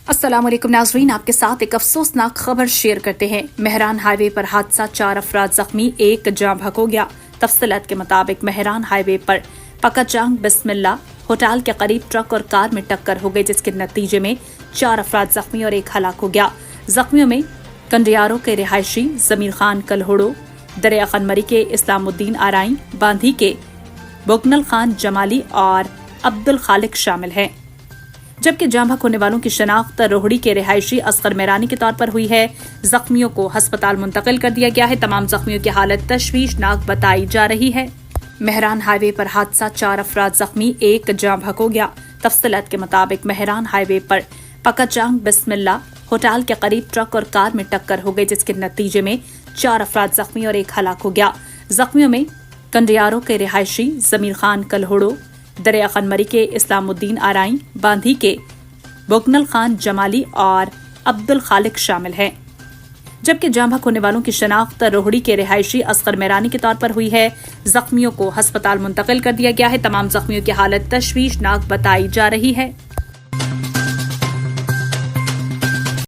अस्सलाम वालेकुम नाज़रीन, आपके साथ एक अफसोसनाक खबर शेयर करते हैं। मेहरान हाईवे पर हादसा, 4 अफराद जख्मी, एक जाँ भक हो गया। तफसीलात के मुताबिक मेहरान हाईवे पर पकाचांग बिस्मिल्ला होटल के करीब ट्रक और कार में टक्कर हो गई, जिसके नतीजे में 4 अफराद जख्मी और एक हलाक हो गया। जख्मियों में कंडियारों के रिहायशी जमीर खान कलहोड़ो, दरिया खनमरी के इस्लामुद्दीन आराई, बांधी के बुगनल खान जमाली और अब्दुल खालिक शामिल हैं। जबकि जाँ भक होने वालों की शनाख्त रोहड़ी के रिहायशी असगर मेरानी के तौर पर हुई है। जख्मियों को अस्पताल मुंतकिल कर दिया गया है। तमाम जख्मियों की हालत तशवीशनाक बताई जा रही है। मेहरान हाईवे पर हादसा, 4 अफराद जख्मी, एक जाँ भक हो गया। तफसीलात के मुताबिक मेहरान हाईवे पर पकाचांग बिस्मिल्ला होटल के करीब ट्रक और कार में टक्कर हो गई, जिसके नतीजे में 4 अफराद जख्मी और एक हलाक हो गया। जख्मियों में कंडियारों के रिहायशी जमीर खान कलहोड़ो, दरिया खनमरी के इस्लामुद्दीन आराई, बांधी के बुगनल खान जमाली और अब्दुल खालिक शामिल हैं। जबकि जाँ भक होने वालों की शनाख्त रोहड़ी के रिहायशी असगर मेरानी के तौर पर हुई है। जख्मियों को अस्पताल मुंतकिल कर दिया गया है। तमाम जख्मियों की हालत तशवीशनाक बताई जा रही है।